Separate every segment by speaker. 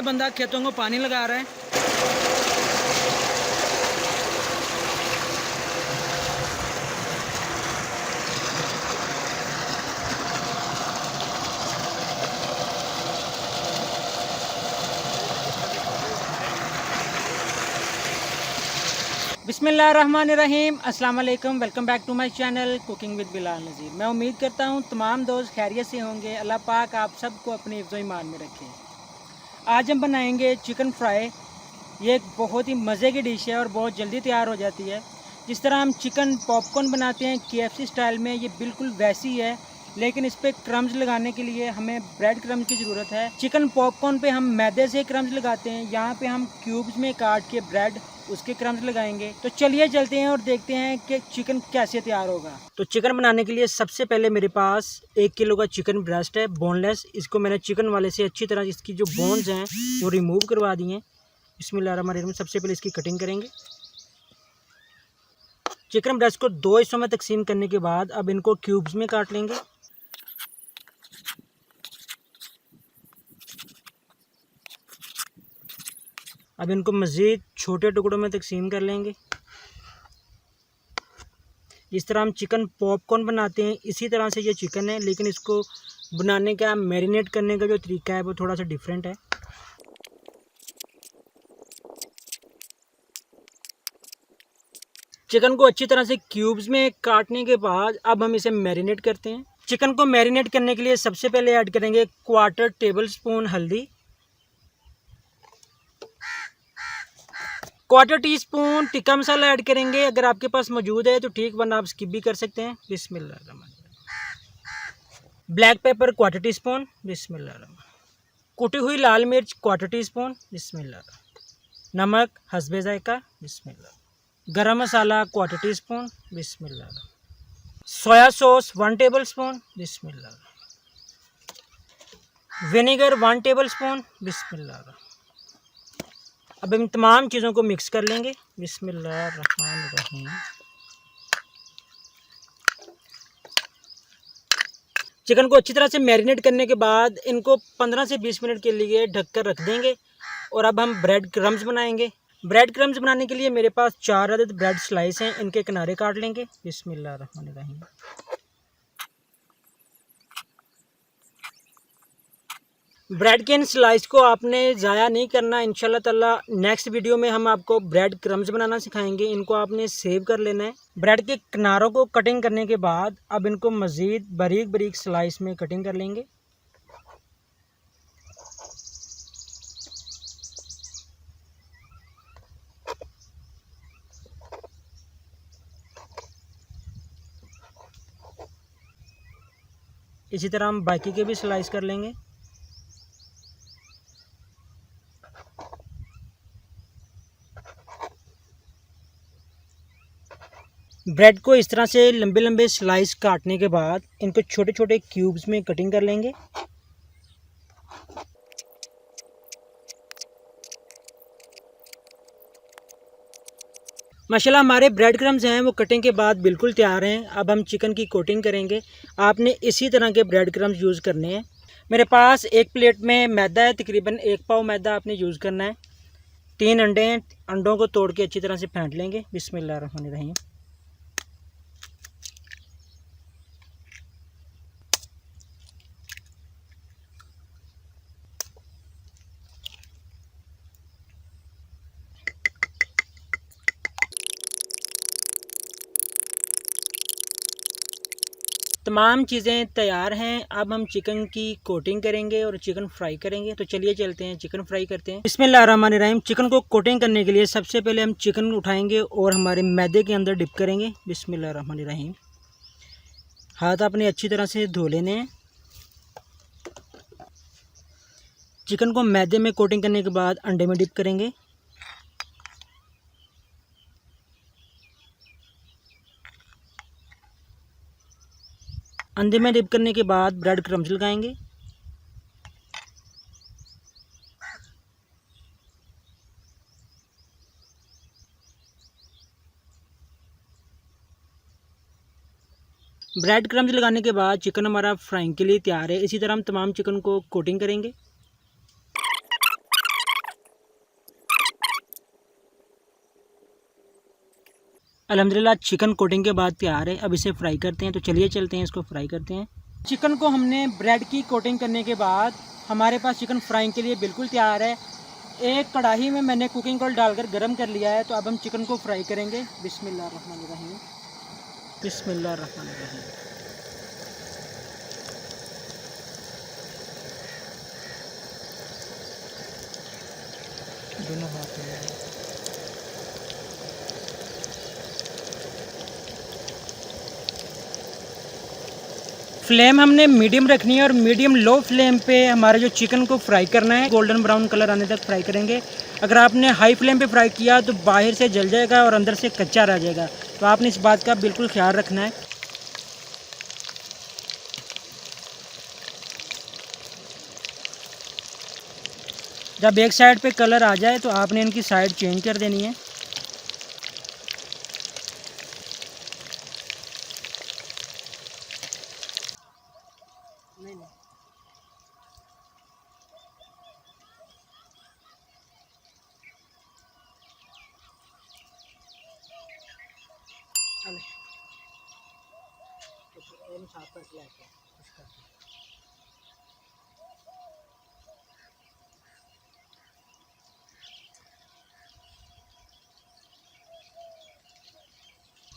Speaker 1: बंदा खेतों को पानी लगा रहा है। बिस्मिल्लाहिर्रहमानिर्रहीम, अस्सलाम वालेकुम। Welcome back to my channel cooking with Bilal Nazir. मैं उम्मीद करता हूँ तमाम दोस्त खैरियत से होंगे। अल्लाह पाक आप सबको अपने हिफ्ज़ ईमान में रखे। आज हम बनाएंगे चिकन फ्राई। ये एक बहुत ही मज़े की डिश है और बहुत जल्दी तैयार हो जाती है। जिस तरह हम चिकन पॉपकॉर्न बनाते हैं KFC स्टाइल में, ये बिल्कुल वैसी है, लेकिन इस पर क्रम्स लगाने के लिए हमें ब्रेड क्रम्स की ज़रूरत है। चिकन पॉपकॉर्न पे हम मैदे से क्रम्स लगाते हैं, यहाँ पे हम क्यूब्स में काट के ब्रेड उसके क्रम्स लगाएंगे। तो चलिए चलते हैं और देखते हैं कि चिकन कैसे तैयार होगा। तो चिकन बनाने के लिए सबसे पहले मेरे पास 1 किलो का चिकन ब्रेस्ट है, बोनलेस। इसको मैंने चिकन वाले से अच्छी तरह इसकी जो बोन्स हैं वो रिमूव करवा दिए हैं। बिस्मिल्लाहिर्रहमानिर्रहीम। सबसे पहले इसकी कटिंग करेंगे। चिकन ब्रेस्ट को 2 हिस्सों में तकसीम करने के बाद अब इनको क्यूब्स में काट लेंगे। अब इनको मज़ीद छोटे टुकड़ों में तकसीम कर लेंगे। जिस तरह हम चिकन पॉपकॉर्न बनाते हैं इसी तरह से ये चिकन है, लेकिन इसको बनाने का मैरिनेट करने का जो तरीका है वो थोड़ा सा डिफरेंट है। चिकन को अच्छी तरह से क्यूब्स में काटने के बाद अब हम इसे मैरिनेट करते हैं। चिकन को मैरिनेट करने के लिए सबसे पहले ऐड करेंगे 1/4 टेबल स्पून हल्दी, 1/4 टीस्पून टिक्का मसाला ऐड करेंगे। अगर आपके पास मौजूद है तो ठीक, वरना आप स्किप भी कर सकते हैं। बिस्मिल्लाह। Black pepper 1/4 teaspoon. बिस्मिल्लाह। कुटी हुई लाल मिर्च 1/4 टीस्पून। बिस्मिल्लाह। नमक हस्बे जायका। बिस्मिल्लाह। गरम मसाला 1/4 टीस्पून। बिस्मिल्लाह। Soya sauce 1 tablespoon. बिस्मिल्लाह। Vinegar 1 tablespoon. बिस्मिल्लाह। अब इन तमाम चीज़ों को मिक्स कर लेंगे। बिस्मिल्लाहिर्रहमानिर्रहीम। चिकन को अच्छी तरह से मैरिनेट करने के बाद इनको 15 से 20 मिनट के लिए ढककर रख देंगे। और अब हम ब्रेड क्रम्स बनाएंगे। ब्रेड क्रम्स बनाने के लिए मेरे पास 4 अदद ब्रेड स्लाइस हैं, इनके किनारे काट लेंगे। बिस्मिल्लाहिर्रहमानिर्रहीम। ब्रेड के इन स्लाइस को आपने ज़ाया नहीं करना। इंशाल्लाह ताला नेक्स्ट वीडियो में हम आपको ब्रेड क्रम्स बनाना सिखाएंगे। इनको आपने सेव कर लेना है। ब्रेड के किनारों को कटिंग करने के बाद अब इनको मज़ीद बारीक बारीक स्लाइस में कटिंग कर लेंगे। इसी तरह हम बाकी के भी स्लाइस कर लेंगे। ब्रेड को इस तरह से लंबे लंबे स्लाइस काटने के बाद इनको छोटे छोटे क्यूब्स में कटिंग कर लेंगे। माशाल्लाह हमारे ब्रेड क्रम्स हैं वो कटिंग के बाद बिल्कुल तैयार हैं। अब हम चिकन की कोटिंग करेंगे। आपने इसी तरह के ब्रेड क्रम्स यूज़ करने हैं। मेरे पास एक प्लेट में मैदा है, तकरीबन 1 पाव मैदा आपने यूज़ करना है। 3 अंडे हैं, अंडों को तोड़ के अच्छी तरह से फेंट लेंगे। बिस्मिल्लाहिर्रहमानिर्रहीम। तमाम चीज़ें तैयार हैं। अब हम चिकन की कोटिंग करेंगे और चिकन फ्राई करेंगे। तो चलिए चलते हैं, चिकन फ्राई करते हैं। बिस्मिल्लाहिर्रहमानिर्रहीम। चिकन को कोटिंग करने के लिए सबसे पहले हम चिकन उठाएंगे और हमारे मैदे के अंदर डिप करेंगे। बिस्मिल्लाहिर्रहमानिर्रहीम। हाथ आपने अच्छी तरह से धो लेने हैं। चिकन को मैदे में कोटिंग करने के बाद अंडे में डिप करेंगे। अंडे में डिप करने के बाद ब्रेड क्रम्स लगाएंगे। ब्रेड क्रम्स लगाने के बाद चिकन हमारा फ्राइंग के लिए तैयार है। इसी तरह हम तमाम चिकन को कोटिंग करेंगे। अल्हम्दुलिल्लाह चिकन कोटिंग के बाद तैयार है। अब इसे फ्राई करते हैं, तो चलिए चलते हैं, इसको फ्राई करते हैं। चिकन को हमने ब्रेड की कोटिंग करने के बाद हमारे पास चिकन फ्राइंग के लिए बिल्कुल तैयार है। एक कढ़ाई में मैंने कुकिंग ऑयल डालकर गर्म कर लिया है, तो अब हम चिकन को फ्राई करेंगे। बिस्मिल्लाहिर्रहमानिर्रहीम, बिस्मिल्लाहिर्रहमानिर्रहीम। दोनों हाथ में फ्लेम हमने मीडियम रखनी है और मीडियम लो फ्लेम पे हमारे जो चिकन को फ्राई करना है, गोल्डन ब्राउन कलर आने तक फ्राई करेंगे। अगर आपने हाई फ्लेम पे फ्राई किया तो बाहर से जल जाएगा और अंदर से कच्चा रह जाएगा, तो आपने इस बात का बिल्कुल ख्याल रखना है। जब एक साइड पे कलर आ जाए तो आपने इनकी साइड चेंज कर देनी है।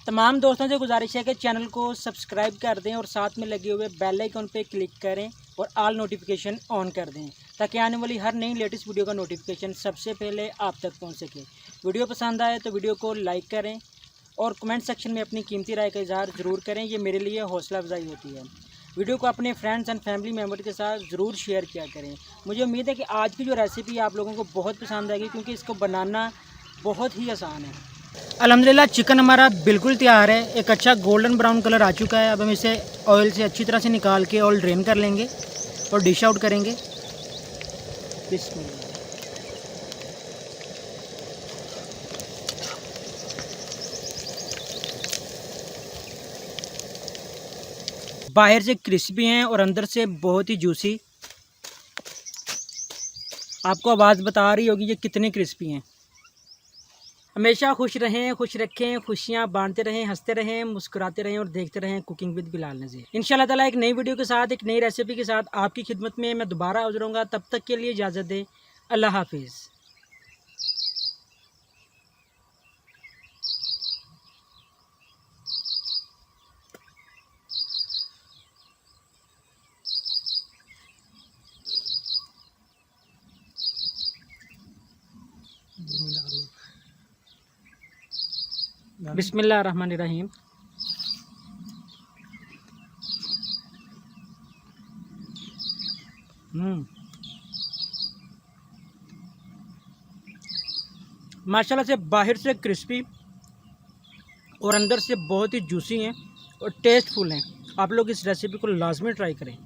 Speaker 1: तमाम दोस्तों से गुजारिश है कि चैनल को सब्सक्राइब कर दें और साथ में लगे हुए बेल आइकन पे क्लिक करें और ऑल नोटिफिकेशन ऑन कर दें, ताकि आने वाली हर नई लेटेस्ट वीडियो का नोटिफिकेशन सबसे पहले आप तक पहुंच सके। वीडियो पसंद आए तो वीडियो को लाइक करें और कमेंट सेक्शन में अपनी कीमती राय का इजहार ज़रूर करें, ये मेरे लिए हौसला अफजाई होती है। वीडियो को अपने फ्रेंड्स एंड फैमिली मेम्बर के साथ ज़रूर शेयर किया करें। मुझे उम्मीद है कि आज की जो रेसिपी आप लोगों को बहुत पसंद आएगी, क्योंकि इसको बनाना बहुत ही आसान है। अल्हम्दुलिल्लाह चिकन हमारा बिल्कुल तैयार है। एक अच्छा गोल्डन ब्राउन कलर आ चुका है। अब हम इसे ऑयल से अच्छी तरह से निकाल के ऑयल ड्रेन कर लेंगे और डिश आउट करेंगे। बिस्मिल्लाह। बाहर से क्रिस्पी हैं और अंदर से बहुत ही जूसी। आपको आवाज़ बता रही होगी ये कितने क्रिस्पी हैं। हमेशा खुश रहें, खुश रखें, खुशियाँ बांटते रहें, हंसते रहें, मुस्कुराते रहें और देखते रहें कुकिंग विद बिलाल नज़ीर। इंशाल्लाह ताला एक नई वीडियो के साथ, एक नई रेसिपी के साथ आपकी खिदमत में मैं दोबारा हाज़िर होऊंगा। तब तक के लिए इजाज़त दें। अल्लाह हाफिज़। बिस्मिल्लाहिर्रहमानिर्रहीम। माशाल्लाह से बाहर से क्रिस्पी और अंदर से बहुत ही जूसी हैं और टेस्टफुल हैं। आप लोग इस रेसिपी को लाजमी ट्राई करें।